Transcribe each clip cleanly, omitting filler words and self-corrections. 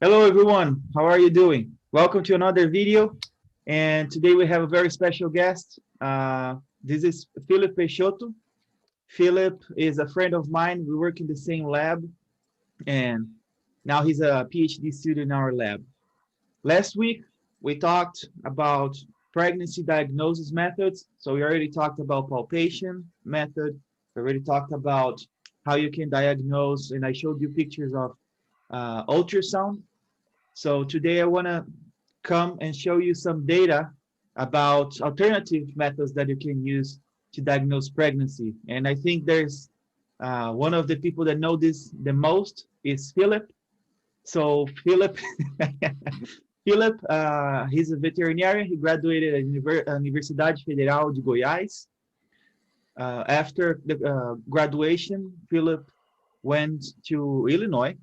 Hello everyone, how are you doing? Welcome to another video, and today we have a very special guest. This is Phillip Peixoto. Phillip is a friend of mine. We work in the same lab, and now he's a PhD student in our lab. Last week, we talked about pregnancy diagnosis methods. So we already talked about palpation method. We already talked about how you can diagnose, and I showed you pictures of ultrasound. So today I want to come and show you some data about alternative methods that you can use to diagnose pregnancy. And I think there's one of the people that know this the most is Phillip. So Phillip, Phillip, he's a veterinarian. He graduated at Universidade Federal de Goiás. After the graduation, Phillip went to Illinois,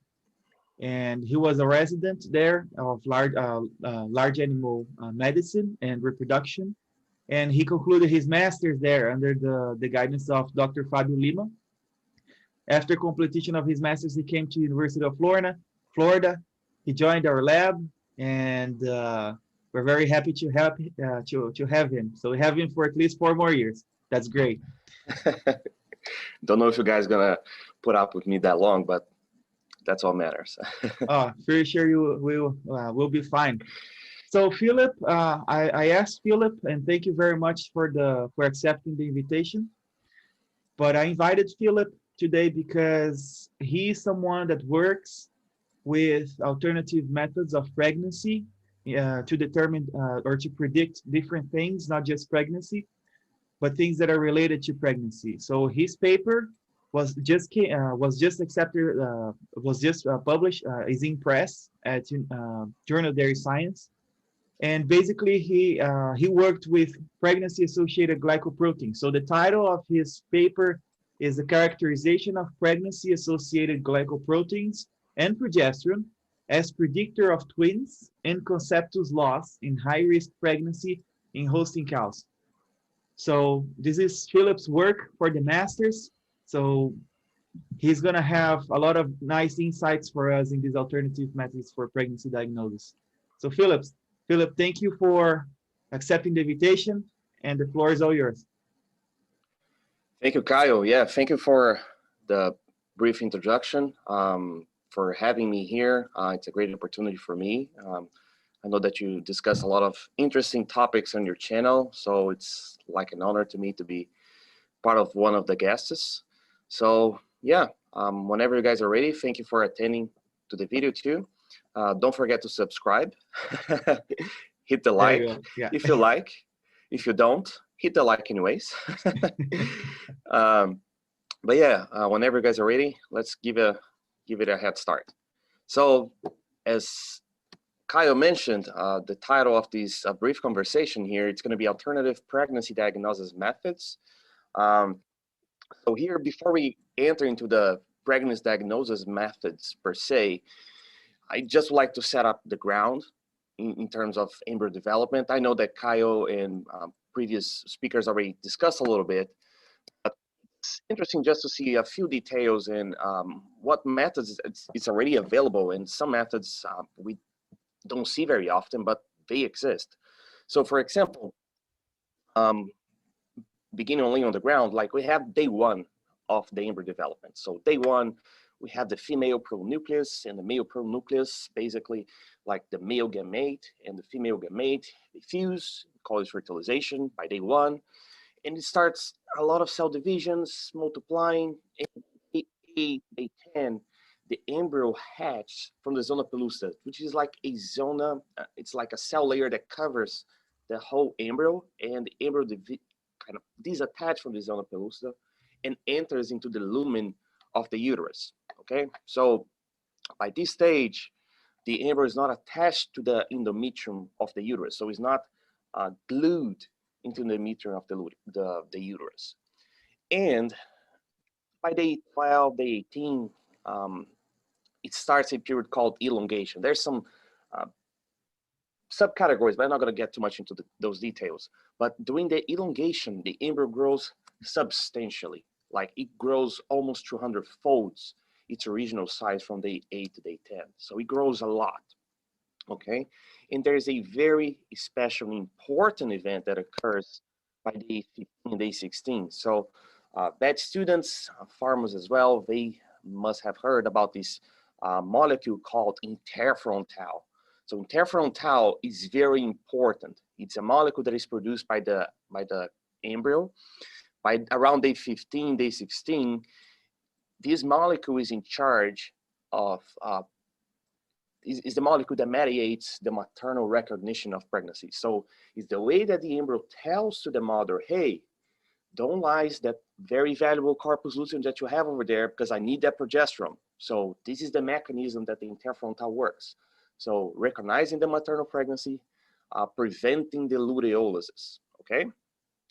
and he was a resident there of large animal medicine and reproduction. And he concluded his master's there under the guidance of Dr. Fabio Lima. After completion of his master's, he came to University of Florida. He joined our lab, and we're very happy to have him. So we have him for at least 4 more years. That's great. Don't know if you guys gonna put up with me that long, but that's all matters. Pretty sure you will be fine. So Phillip, I asked Phillip, and thank you very much for accepting the invitation. But I invited Phillip today because he's someone that works with alternative methods of pregnancy to determine or to predict different things, not just pregnancy, but things that are related to pregnancy. So his paper was just published, is in press at Journal Dairy Science, and basically he worked with pregnancy-associated glycoproteins. So the title of his paper is the characterization of pregnancy-associated glycoproteins and progesterone as predictor of twins and conceptus loss in high-risk pregnancy in hosting cows. So this is Phillip's work for the masters. So he's going to have a lot of nice insights for us in these alternative methods for pregnancy diagnosis. So Phillip, thank you for accepting the invitation, and the floor is all yours. Thank you, Kyle. Yeah, thank you for the brief introduction, for having me here. It's a great opportunity for me. I know that you discuss a lot of interesting topics on your channel, so it's like an honor to me to be part of one of the guests. So yeah, whenever you guys are ready, thank you for attending to the video too. Don't forget to subscribe. Hit the like if you like. If you don't, hit the like anyways. But yeah, whenever you guys are ready, let's give it a head start. So as Kyle mentioned, the title of this brief conversation here, it's going to be Alternative Pregnancy Diagnosis Methods. So here, before we enter into the pregnancy diagnosis methods per se, I just would like to set up the ground in terms of embryo development. I know that Kyle and previous speakers already discussed a little bit, but it's interesting just to see a few details in what methods it's already available, and some methods we don't see very often, but they exist. So for example, beginning only on the ground, like we have day 1 of the embryo development. So day 1, we have the female pronucleus and the male pronucleus, basically like the male gamete and the female gamete, they fuse, call it fertilization by day 1. And it starts a lot of cell divisions, multiplying, and day 10, the embryo hatch from the zona pellucida, which is like a zona, it's like a cell layer that covers the whole embryo, and the embryo kind of disattached from the zona pellucida and enters into the lumen of the uterus. Okay, so by this stage, the embryo is not attached to the endometrium of the uterus, so it's not glued into the endometrium of the uterus. And by day 12, day 18, it starts a period called elongation. There's some subcategories, but I'm not going to get too much into those details. But during the elongation, the embryo grows substantially, like it grows almost 200 folds, its original size from day 8 to day 10. So it grows a lot, okay? And there's a very special important event that occurs by day 15, day 16. So bad students, farmers as well, they must have heard about this molecule called interferon tau. So interferon tau is very important. It's a molecule that is produced by the embryo. By around day 15, day 16, this molecule is in charge of, is the molecule that mediates the maternal recognition of pregnancy. So it's the way that the embryo tells to the mother, hey, don't lyse that very valuable corpus luteum that you have over there because I need that progesterone. So this is the mechanism that the interferon tau works. So recognizing the maternal pregnancy, preventing the luteolysis, okay?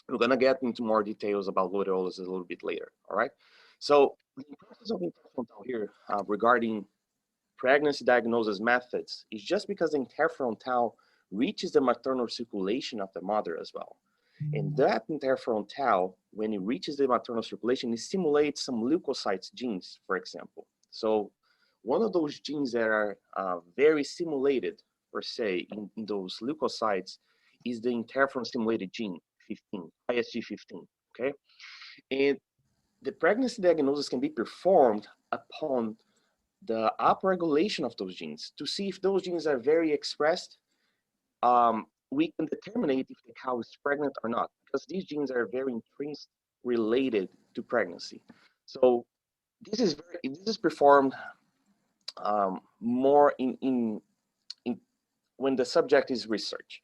We're gonna get into more details about luteolysis a little bit later, all right? So the importance of interferon tau here regarding pregnancy diagnosis methods is just because the interferon tau reaches the maternal circulation of the mother as well. And that interferon tau, when it reaches the maternal circulation, it stimulates some leukocytes genes, for example. So one of those genes that are very stimulated, per se, in those leukocytes is the interferon stimulated gene 15, ISG15, okay? And the pregnancy diagnosis can be performed upon the upregulation of those genes to see if those genes are very expressed. We can determine if the cow is pregnant or not, because these genes are very intrinsically related to pregnancy. So this is performed more in when the subject is research.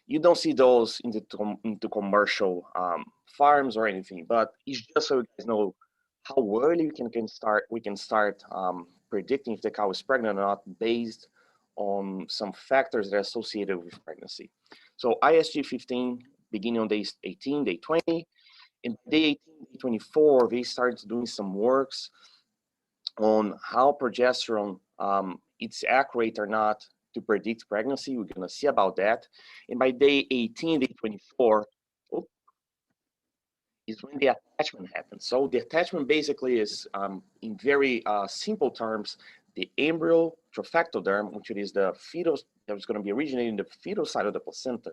You don't see those into commercial farms or anything, but it's just so you guys know how early we can start predicting if the cow is pregnant or not based on some factors that are associated with pregnancy. So ISG15 beginning on day 18, day 20, and day 18, day 24, they started doing some works on how progesterone it's accurate or not to predict pregnancy. We're gonna see about that. And by day 18, day 24, is when the attachment happens. So the attachment basically is, in very simple terms, the embryo trophectoderm, which is the fetus that is going to be originating in the fetal side of the placenta,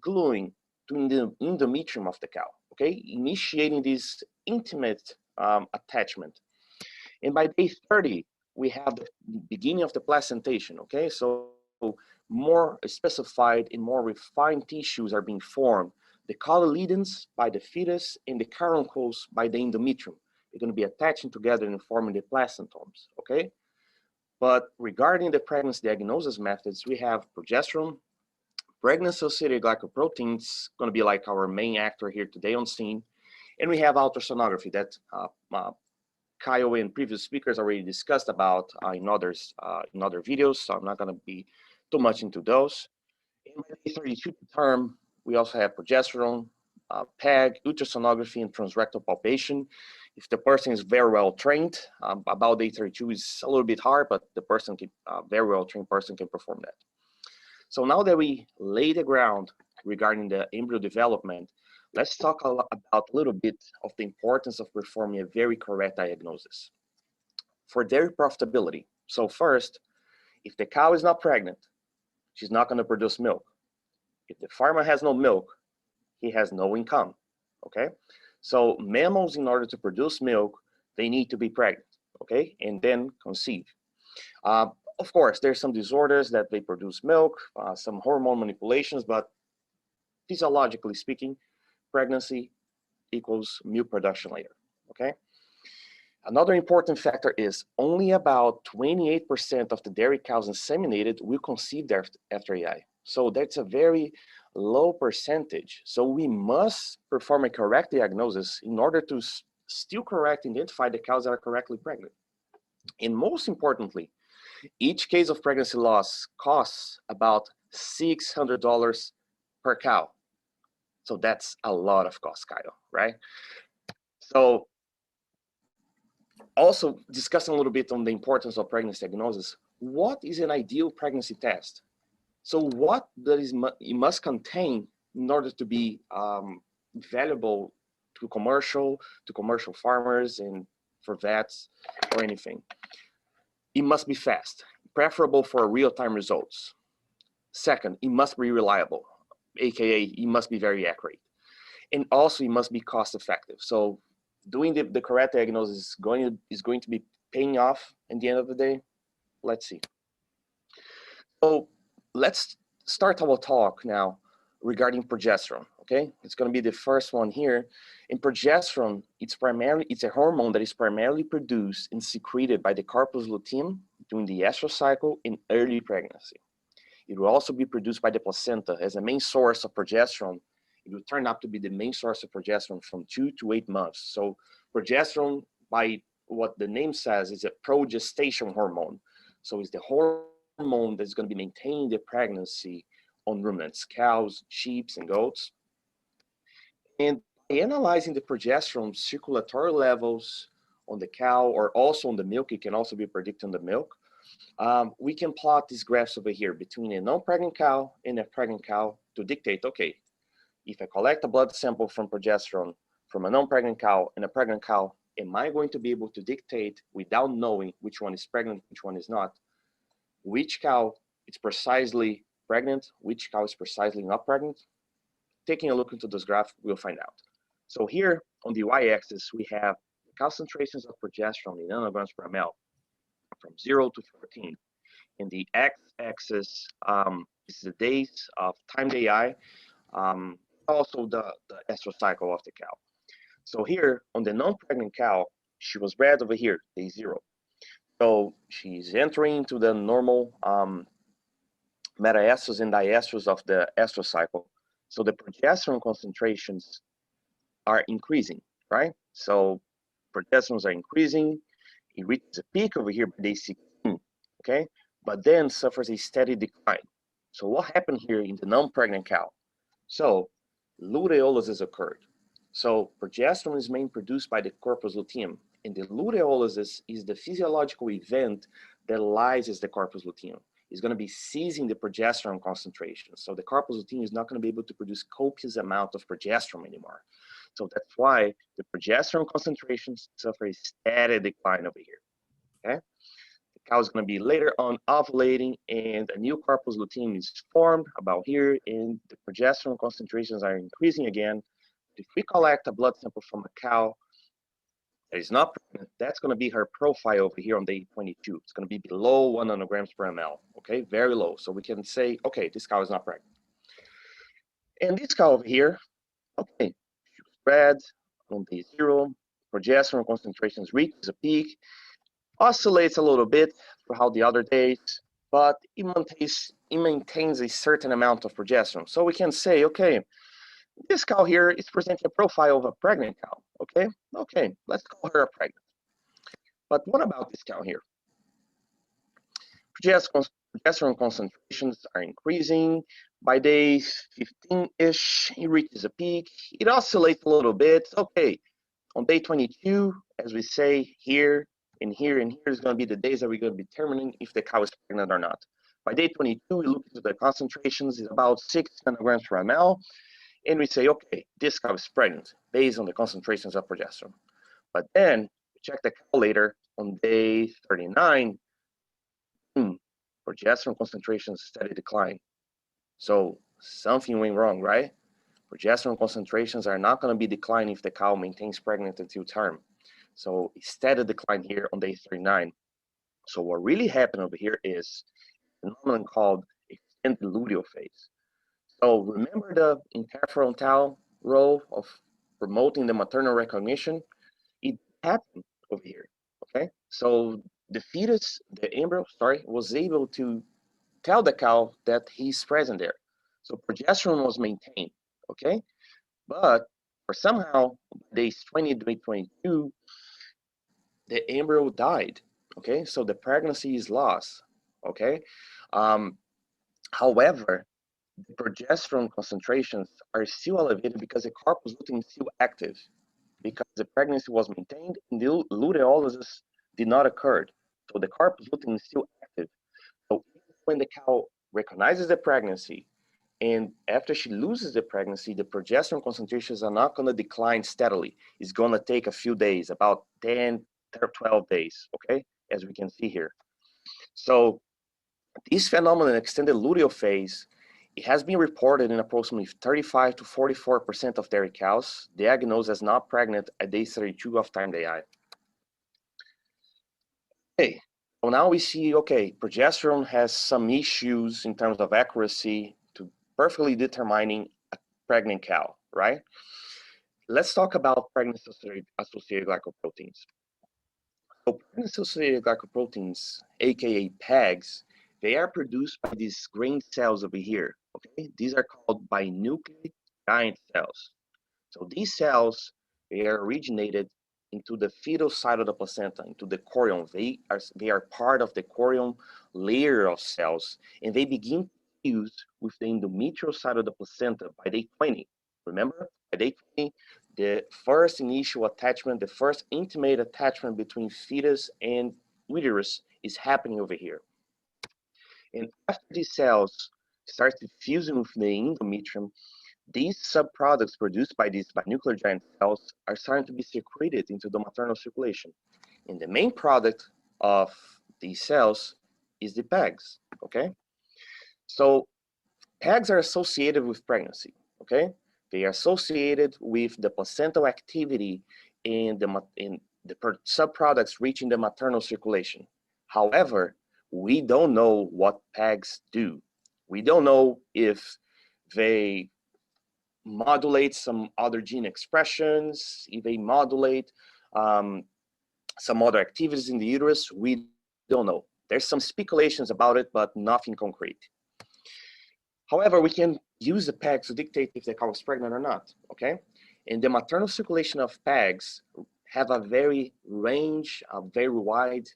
gluing to the endometrium of the cow, okay? Initiating this intimate attachment. And by day 30, we have the beginning of the placentation, okay? So more specified and more refined tissues are being formed. The cotyledons by the fetus and the caruncles by the endometrium. They're going to be attaching together and forming the placentomes, okay? But regarding the pregnancy diagnosis methods, we have progesterone, pregnancy-associated glycoproteins, going to be like our main actor here today on scene, and we have ultrasonography that Kyle and previous speakers already discussed about in other videos, so I'm not going to be too much into those. In day 32 term, we also have progesterone, PEG, ultrasonography, and transrectal palpation. If the person is very well trained, about day 32 is a little bit hard, but the person can, very well trained person can perform that. So now that we lay the ground regarding the embryo development, let's talk about a little bit of the importance of performing a very correct diagnosis for dairy profitability. So first, if the cow is not pregnant, she's not going to produce milk. If the farmer has no milk, he has no income, okay? So mammals, in order to produce milk, they need to be pregnant, okay? And then conceive. Of course, there's some disorders that they produce milk, some hormone manipulations, but physiologically speaking, pregnancy equals milk production later, okay? Another important factor is only about 28% of the dairy cows inseminated will conceive after EI. So that's a very low percentage. So we must perform a correct diagnosis in order to still correctly identify the cows that are correctly pregnant. And most importantly, each case of pregnancy loss costs about $600 per cow. So that's a lot of cost, Kyle, right? So also discussing a little bit on the importance of pregnancy diagnosis, what is an ideal pregnancy test? So what it must contain in order to be valuable to commercial farmers and for vets or anything. It must be fast, preferable for real-time results. Second, it must be reliable, aka it must be very accurate. And also it must be cost effective. So doing the correct diagnosis is going to be paying off at the end of the day. Let's see. So let's start our talk now regarding progesterone, okay? It's gonna be the first one here. In progesterone, it's a hormone that is primarily produced and secreted by the corpus luteum during the estrous cycle in early pregnancy. It will also be produced by the placenta as a main source of progesterone. It will turn out to be the main source of progesterone from 2 to 8 months. So progesterone, by what the name says, is a progestation hormone. So it's the hormone that's going to be maintaining the pregnancy on ruminants, cows, sheep, and goats. And by analyzing the progesterone circulatory levels on the cow or also on the milk, it can also be predicted on the milk. We can plot these graphs over here between a non-pregnant cow and a pregnant cow to dictate, okay, if I collect a blood sample from progesterone from a non-pregnant cow and a pregnant cow, am I going to be able to dictate without knowing which one is pregnant, which one is not, which cow is precisely pregnant, which cow is precisely not pregnant? Taking a look into this graph, we'll find out. So here on the y-axis, we have concentrations of progesterone in nanograms per ml from 0 to 14. And the x-axis is the days of timed AI, also the estrous cycle of the cow. So here on the non-pregnant cow, she was bred over here, day 0. So she's entering into the normal metaestrus and diestrus of the estrous cycle. So the progesterone concentrations are increasing, right? So progesterones are increasing. It reaches a peak over here by day 16, okay? But then suffers a steady decline. So what happened here in the non-pregnant cow? So luteolysis occurred. So progesterone is mainly produced by the corpus luteum, and the luteolysis is the physiological event that lyses the corpus luteum. It's going to be seizing the progesterone concentration. So the corpus luteum is not going to be able to produce copious amount of progesterone anymore. So that's why the progesterone concentrations suffer a steady decline over here, okay? The cow is going to be later on ovulating and a new corpus luteum is formed about here and the progesterone concentrations are increasing again. If we collect a blood sample from a cow that is not pregnant, that's going to be her profile over here on day 22. It's going to be below 1 nanograms per ml, okay? Very low. So we can say, okay, this cow is not pregnant. And this cow over here, okay, she was bred on day 0. Progesterone concentrations reaches a peak, oscillates a little bit throughout the other days, but it maintains a certain amount of progesterone. So we can say, okay, this cow here is presenting a profile of a pregnant cow, okay? Okay, let's call her a pregnant. But what about this cow here? Progesterone concentrations are increasing. By day 15-ish, it reaches a peak. It oscillates a little bit. Okay, on day 22, as we say, here and here and here is going to be the days that we're going to be determining if the cow is pregnant or not. By day 22, we look into the concentrations, it's about 6 nanograms per ml, and we say, okay, this cow is pregnant based on the concentrations of progesterone. But then we check the cow later on day 39, progesterone concentrations steady decline. So something went wrong, right? Progesterone concentrations are not going to be declining if the cow maintains pregnant until term. So steady decline here on day 39. So what really happened over here is a phenomenon called a Anteludio Phase. So remember the interferon-tau role of promoting the maternal recognition? It happened over here, okay? So the fetus, the embryo, was able to tell the cow that he's present there. So progesterone was maintained, okay? But for somehow, days 20 to 22, the embryo died, okay? So the pregnancy is lost, okay? However, the progesterone concentrations are still elevated because the corpus luteum is still active, because the pregnancy was maintained and the luteolysis did not occur. So the corpus luteum is still active. So when the cow recognizes the pregnancy and after she loses the pregnancy, the progesterone concentrations are not going to decline steadily. It's going to take a few days, about 10 12 days, okay, as we can see here. So this phenomenon, extended luteal phase, it has been reported in approximately 35 to 44% of dairy cows diagnosed as not pregnant at day 32 of time they eye. Okay, so now we see, okay, progesterone has some issues in terms of accuracy to perfectly determining a pregnant cow, right? Let's talk about pregnancy-associated glycoproteins. So pregnancy-associated glycoproteins, aka PEGs, they are produced by these grain cells over here. Okay, these are called binucleate giant cells. So these cells, they are originated into the fetal side of the placenta, into the chorion. They are part of the chorion layer of cells, and they begin to fuse with the endometrial side of the placenta by day 20. Remember, by day 20, the first initial attachment, the first intimate attachment between fetus and uterus is happening over here. And after these cells start fusing with the endometrium, these subproducts produced by these binuclear giant cells are starting to be secreted into the maternal circulation. And the main product of these cells is the PEGs, okay? So PEGs are associated with pregnancy, okay? They are associated with the placental activity in the subproducts reaching the maternal circulation. However, we don't know what PEGs do. We don't know if they modulate some other gene expressions, if they modulate some other activities in the uterus, we don't know. There's some speculations about it, but nothing concrete. However, we can use the PEGs to dictate if the cow is pregnant or not, okay? And the maternal circulation of PEGs have a very wide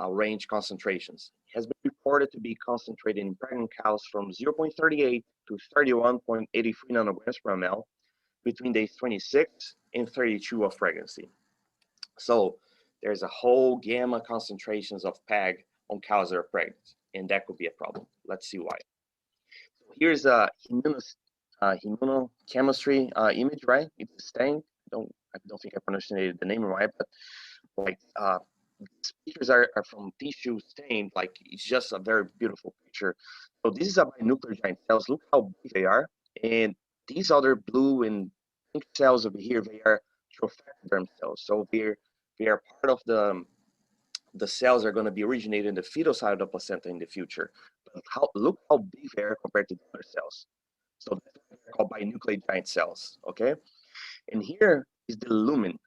range concentrations. It has been reported to be concentrated in pregnant cows from 0.38 to 31.83 nanograms per ml between days 26 and 32 of pregnancy. So there's a whole gamma concentrations of PEG on cows that are pregnant, and that could be a problem. Let's see why. Here's a immunochemistry image, right? It's a stain. I don't think I pronounced the name right, but like these pictures are from tissue stained. Like it's just a very beautiful picture. So this is a binuclear giant cells. Look how big they are, and these other blue and pink cells over here, they are trophectoderm cells. So they are part of the cells are going to be originated in the fetal side of the placenta in the future. But look how big they are compared to the other cells. So that's why they're called binucleate giant cells, okay? And here is the lumen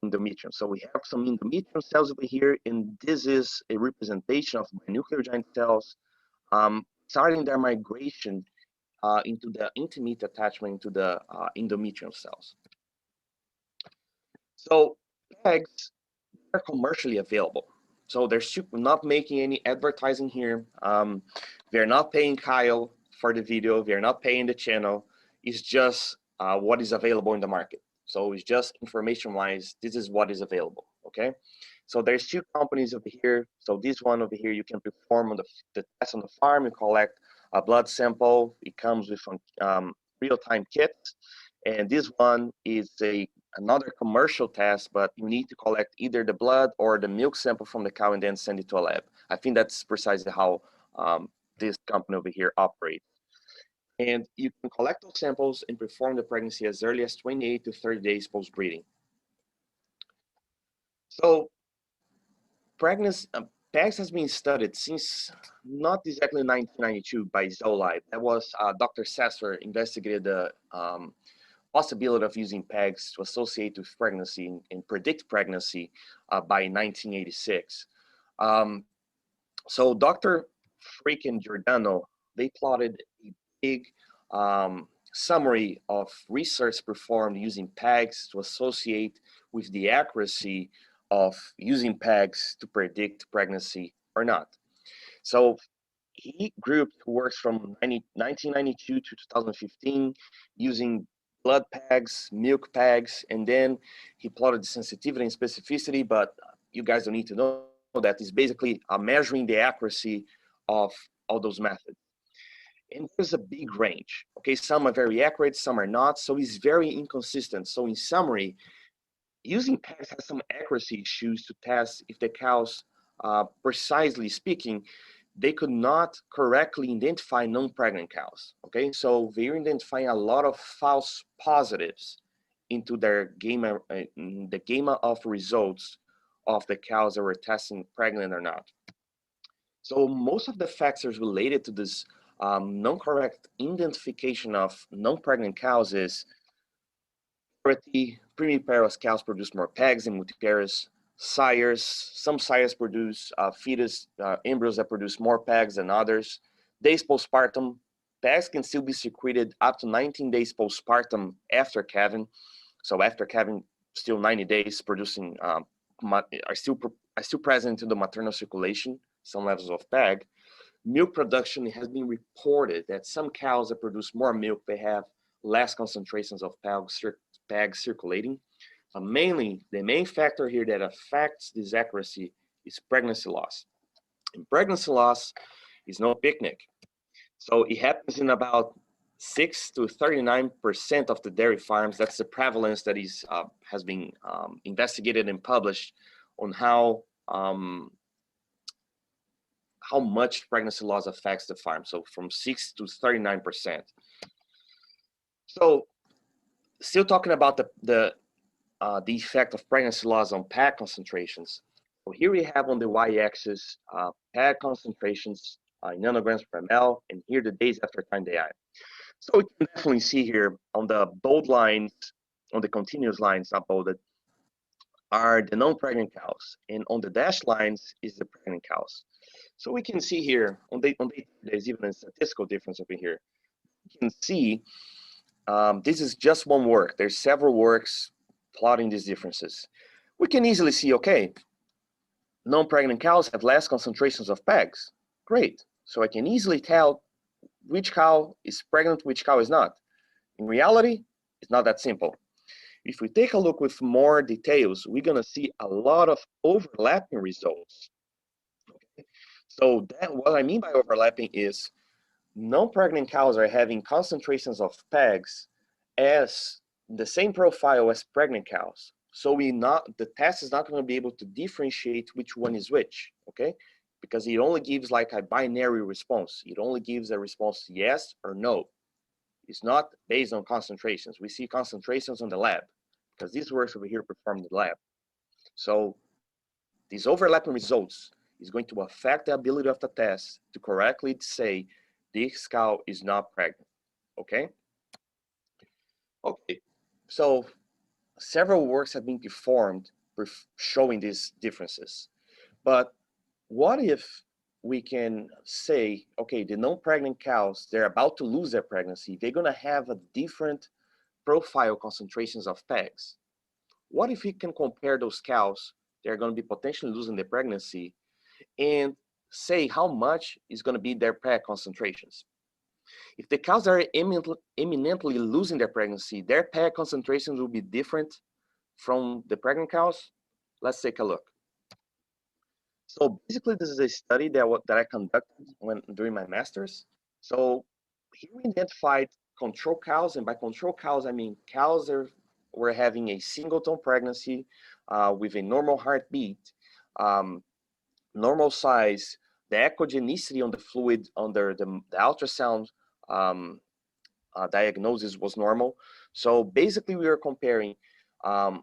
endometrium. So we have some endometrium cells over here, and this is a representation of binuclear giant cells starting their migration into the intimate attachment into the endometrium cells. So PEGs are commercially available. So they're not making any advertising here. They're not paying Kyle for the video. They're not paying the channel. It's just what is available in the market. So it's just information-wise, this is what is available, okay? So there's two companies over here. So this one over here, you can perform on the test on the farm. You collect a blood sample. It comes with real-time kits. And this one is another commercial test, but you need to collect either the blood or the milk sample from the cow and then send it to a lab. I think that's precisely how this company over here operates. And you can collect those samples and perform the pregnancy as early as 28 to 30 days post-breeding. So pregnancy, PEGs has been studied since not exactly 1992 by Zolide. That was Dr. Sasser investigated the possibility of using PEGs to associate with pregnancy and predict pregnancy by 1986. So Dr. Frick and Giordano, they plotted a big summary of research performed using PEGs to associate with the accuracy of using PEGs to predict pregnancy or not. So he grouped who works from 1992 to 2015 using blood PEGs, milk PEGs, and then he plotted the sensitivity and specificity, but you guys don't need to know that. It's basically measuring the accuracy of all those methods. And there's a big range, okay? Some are very accurate, some are not, so it's very inconsistent. So in summary, using PEGs has some accuracy issues to test if the cows, precisely speaking, they could not correctly identify non-pregnant cows. Okay, so they're identifying a lot of false positives into their gamma, the gamma of results of the cows that were testing pregnant or not. So most of the factors related to this non-correct identification of non-pregnant cows is primiparous cows produce more PEGs than multiparous sires. Some sires produce fetus embryos that produce more PEGs than others. Days postpartum, PEGs can still be secreted up to 19 days postpartum after calving. So after calving, still 90 days producing are still present in the maternal circulation, some levels of PEG. Milk production, it has been reported that some cows that produce more milk, they have less concentrations of PEG circulating. Mainly, the main factor here that affects this accuracy is pregnancy loss. And pregnancy loss is no picnic. So it happens in about 6 to 39% of the dairy farms. That's the prevalence that is has been investigated and published on how much pregnancy loss affects the farm. So from 6 to 39%. So still talking about the effect of pregnancy loss on PEG concentrations. So here we have on the y-axis PEG concentrations in nanograms per ml, and here the days after time they are. So we can definitely see here on the bold lines, on the continuous lines, not bolded, are the non-pregnant cows, and on the dashed lines is the pregnant cows. So we can see here on there's even a statistical difference over here. You can see this is just one work. There's several works plotting these differences. We can easily see, okay, non-pregnant cows have less concentrations of PEGs. Great. So I can easily tell which cow is pregnant, which cow is not. In reality, it's not that simple. If we take a look with more details, we're going to see a lot of overlapping results. Okay? So what I mean by overlapping is non-pregnant cows are having concentrations of PEGs as the same profile as pregnant cows. So the test is not going to be able to differentiate which one is which, okay? Because it only gives like a binary response. It only gives a response yes or no. It's not based on concentrations. We see concentrations on the lab because these works over here performed in the lab. So these overlapping results is going to affect the ability of the test to correctly say this cow is not pregnant, okay? Okay, so several works have been performed showing these differences. But what if we can say, okay, the non-pregnant cows, they're about to lose their pregnancy, they're gonna have a different profile concentrations of PEGs. What if we can compare those cows, they're gonna be potentially losing their pregnancy, and say how much is gonna be their PEG concentrations? If the cows are eminently losing their pregnancy, their PEG concentrations will be different from the pregnant cows. Let's take a look. So basically, this is a study that I conducted during my master's. So here we identified control cows, and by control cows, I mean cows that were having a singleton pregnancy with a normal heartbeat, normal size, the echogenicity on the fluid under the ultrasound diagnosis was normal. So basically, we are comparing the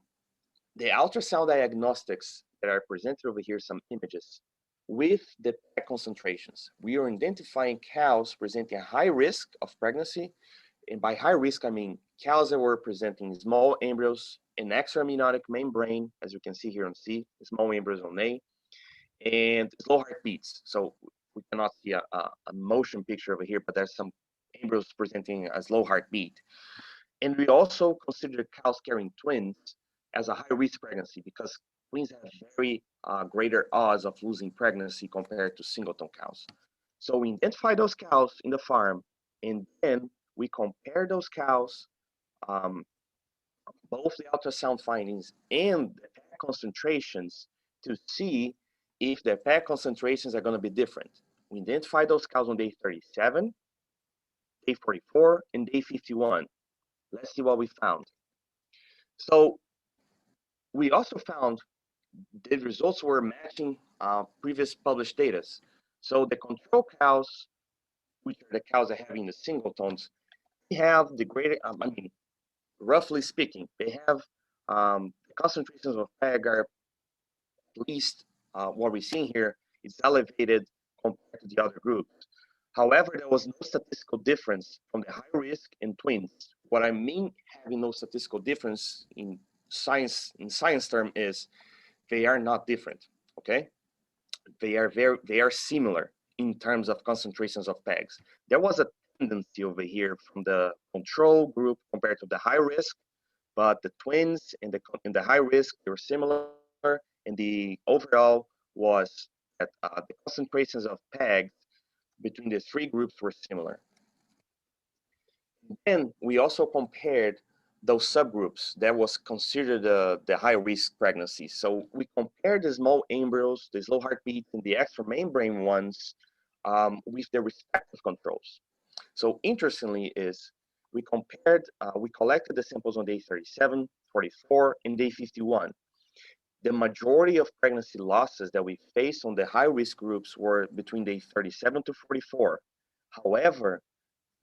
ultrasound diagnostics that are presented over here, some images, with the PEG concentrations. We are identifying cows presenting a high risk of pregnancy. And by high risk, I mean cows that were presenting small embryos, an extra-amniotic membrane, as you can see here on C, small embryos on A, and slow heartbeats. So we cannot see a motion picture over here, but there's some embryos presenting a slow heartbeat. And we also consider cows carrying twins as a high-risk pregnancy because twins have very greater odds of losing pregnancy compared to singleton cows. So we identify those cows in the farm, and then we compare those cows, both the ultrasound findings and the PEG concentrations, to see if the PEG concentrations are going to be different. We identify those cows on day 37, day 44, and day 51. Let's see what we found. So we also found the results were matching previous published data. So the control cows, which are the cows that having the singletons, they have the greater, I mean, roughly speaking, they have concentrations of PEG are at least what we're seeing here is elevated compared to the other groups. However, there was no statistical difference from the high risk and twins. What I mean having no statistical difference in science term is they are not different, okay? They are similar in terms of concentrations of PEGs. There was a tendency over here from the control group compared to the high risk, but the twins in the high risk, they were similar, and the overall was that the concentrations of PEGs between the three groups were similar. And we also compared those subgroups that was considered the high risk pregnancy. So we compared the small embryos, the slow heartbeats, and the extramembrane ones with their respective controls. So interestingly is we compared, we collected the samples on day 37, 44, and day 51. The majority of pregnancy losses that we faced on the high risk groups were between day 37 to 44. However,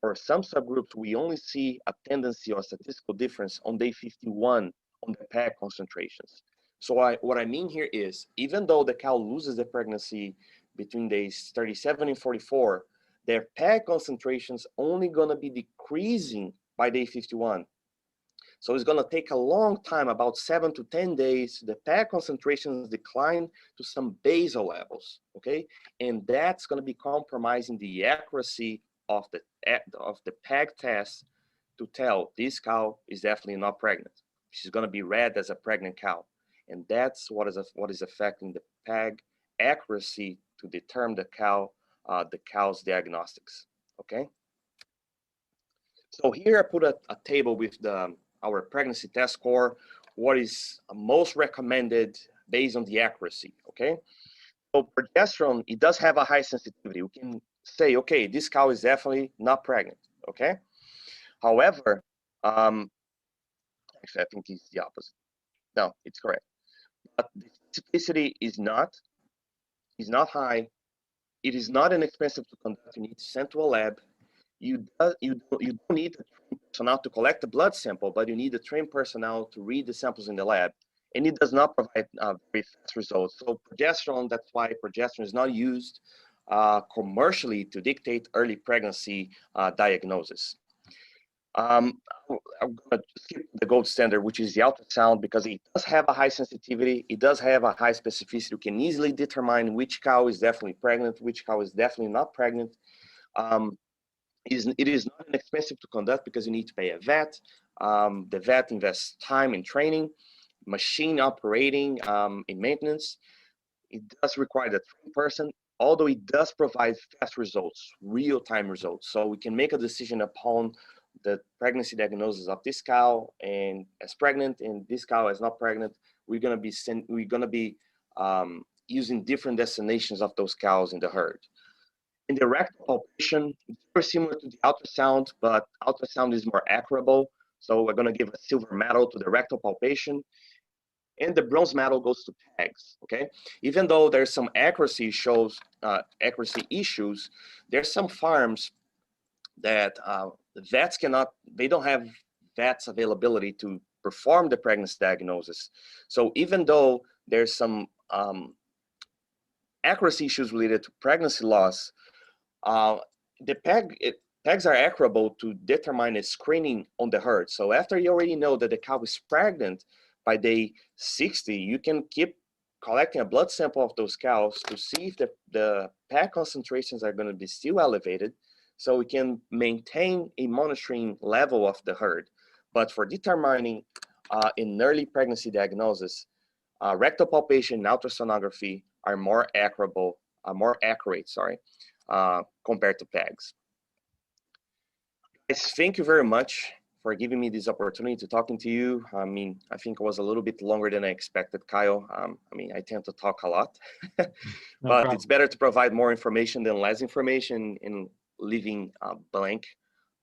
for some subgroups, we only see a tendency or statistical difference on day 51 on the PEG concentrations. So what I mean here is, even though the cow loses the pregnancy between days 37 and 44, their PEG concentrations only gonna be decreasing by day 51. So it's gonna take a long time, about 7 to 10 days, the PEG concentrations decline to some basal levels, okay? And that's gonna be compromising the accuracy of the PEG test to tell this cow is definitely not pregnant. She's gonna be read as a pregnant cow. And that's what is affecting the PEG accuracy to determine the cow's diagnostics, okay? So here I put a table with our pregnancy test score, what is most recommended based on the accuracy, okay? So progesterone, it does have a high sensitivity. We can say, okay, this cow is definitely not pregnant, okay? However, actually I think it's the opposite. No, it's correct. But the specificity is not high. It is not inexpensive to conduct. You need to send to a lab. You don't need a trained personnel to collect the blood sample, but you need a trained personnel to read the samples in the lab. And it does not provide very fast results. So progesterone, that's why progesterone is not used commercially to dictate early pregnancy diagnosis. I'm gonna skip the gold standard, which is the ultrasound, because it does have a high sensitivity. It does have a high specificity. You can easily determine which cow is definitely pregnant, which cow is definitely not pregnant. It is not inexpensive to conduct because you need to pay a vet. The vet invests time in training, machine operating, in maintenance. It does require a trained person, although it does provide fast results, real-time results. So we can make a decision upon the pregnancy diagnosis of this cow and as pregnant, and this cow as not pregnant. We're gonna be using different destinations of those cows in the herd. In the rectal palpation, it's very similar to the ultrasound, but ultrasound is more accurate. So we're going to give a silver medal to the rectal palpation, and the bronze medal goes to PEGs. Okay, even though there's some accuracy issues, there's some farms that vets cannot. They don't have vets availability to perform the pregnancy diagnosis. So even though there's some accuracy issues related to pregnancy loss, the PEGs are accurate to determine a screening on the herd. So after you already know that the cow is pregnant by day 60, you can keep collecting a blood sample of those cows to see if the PEG concentrations are going to be still elevated, so we can maintain a monitoring level of the herd. But for determining in early pregnancy diagnosis, rectal palpation and ultrasonography are more accurate, compared to PEGs. Guys, thank you very much for giving me this opportunity to talking to you. I mean, I think it was a little bit longer than I expected, Kyle. I mean, I tend to talk a lot, but it's better to provide more information than less information and leaving blank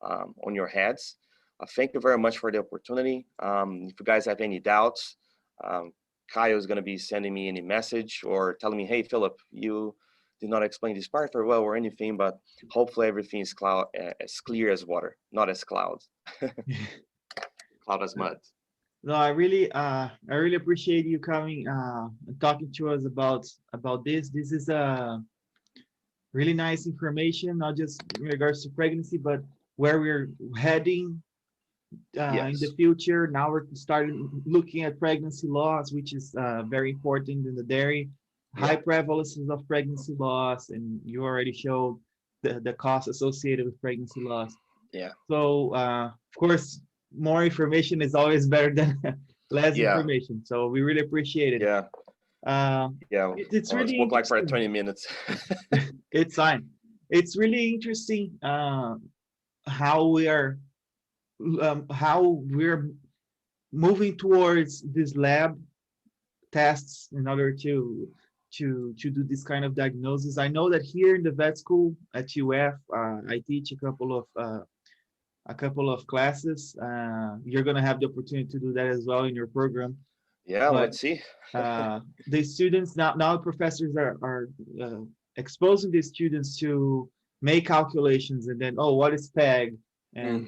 on your heads. Thank you very much for the opportunity. If you guys have any doubts, Kyle is going to be sending me any message or telling me, hey, Philip, you did not explain this part very well or anything, but hopefully everything is as clear as water, not as clouds. Cloud as mud. No, I really appreciate you coming and talking to us about this. This is really nice information, not just in regards to pregnancy, but where we're heading in the Yes. future. Now we're starting looking at pregnancy loss, which is very important in the dairy. High prevalences of pregnancy loss, and you already showed the cost associated with pregnancy loss. Yeah. So of course, more information is always better than less Yeah. information. So we really appreciate it. Yeah. Yeah. It's really spoke like for interesting. 20 minutes. It's fine. It's really interesting how we're moving towards these lab tests in order to do this kind of diagnosis. I know that here in the vet school at UF, I teach a couple of classes. You're gonna have the opportunity to do that as well in your program. Yeah, But let's see. the students now professors are exposing the students to make calculations, and then, oh, what is PEG, and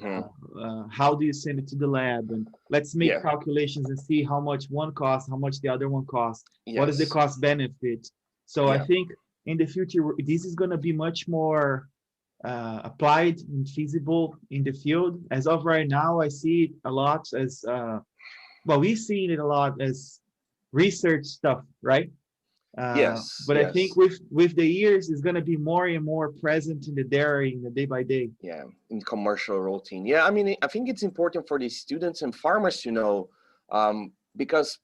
how do you send it to the lab, and let's make calculations and see how much one costs, how much the other one costs. What is the cost benefit? So I think in the future this is going to be much more applied and feasible in the field. As of right now, I see it a lot as well, we've seen it a lot as research stuff, right? But I think with the years, it's going to be more and more present in the dairy in the day by day. Yeah, in commercial routine. Yeah, I mean, I think it's important for the students and farmers to know, because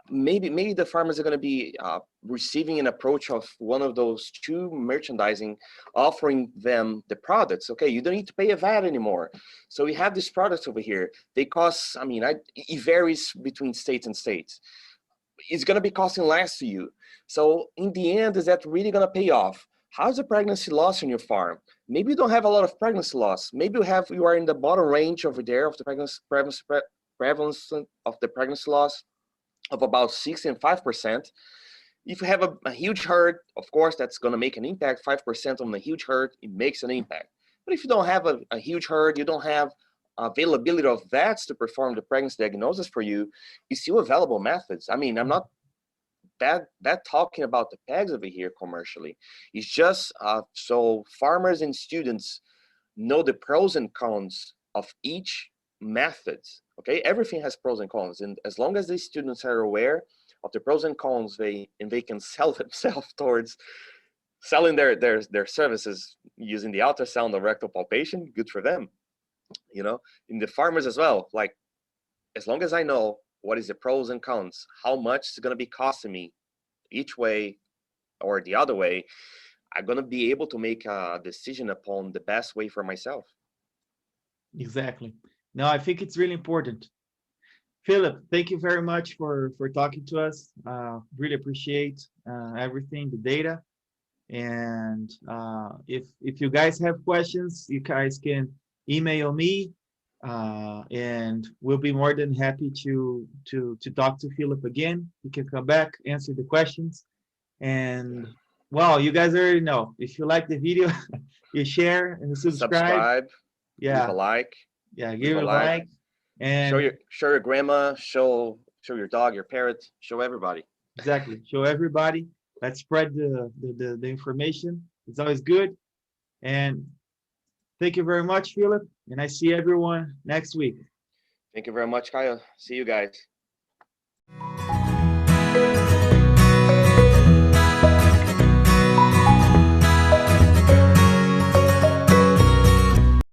maybe the farmers are going to be receiving an approach of one of those two merchandising, offering them the products. Okay, you don't need to pay a VAT anymore. So we have these products over here. They cost, I mean, it varies between states and states. It's going to be costing less to you. So in the end, is that really going to pay off? How's the pregnancy loss on your farm? Maybe you don't have a lot of pregnancy loss. Maybe you are in the bottom range over there of the prevalence of the pregnancy loss of about 6 and 5%. If you have a huge herd, of course, that's going to make an impact. 5% on a huge herd, it makes an impact. But if you don't have a huge herd, you don't have availability of vets to perform the pregnancy diagnosis for you, it's still available methods. I mean, I'm not that talking about the PEGs over here commercially. It's just so farmers and students know the pros and cons of each method. Okay, everything has pros and cons, and as long as the students are aware of the pros and cons, they can sell themselves towards selling their services using the ultrasound or rectal palpation. Good for them, you know. In the farmers as well, like, as long as I know what is the pros and cons, how much it's going to be costing me each way or the other way, I'm going to be able to make a decision upon the best way for myself. Exactly. No, I think it's really important. Philip, thank you very much for talking to us. Really appreciate everything, the data. And if you guys have questions, you guys can email me, and we'll be more than happy to talk to Philip again. He can come back, answer the questions. And well, you guys already know, if you like the video, you share and subscribe. Yeah, leave a like. Yeah, give it a like. And show your grandma, show your dog, your parrot, show everybody. Exactly, show everybody. Let's spread the information. It's always good. And thank you very much, Philip. And I see everyone next week. Thank you very much, Kyle. See you guys.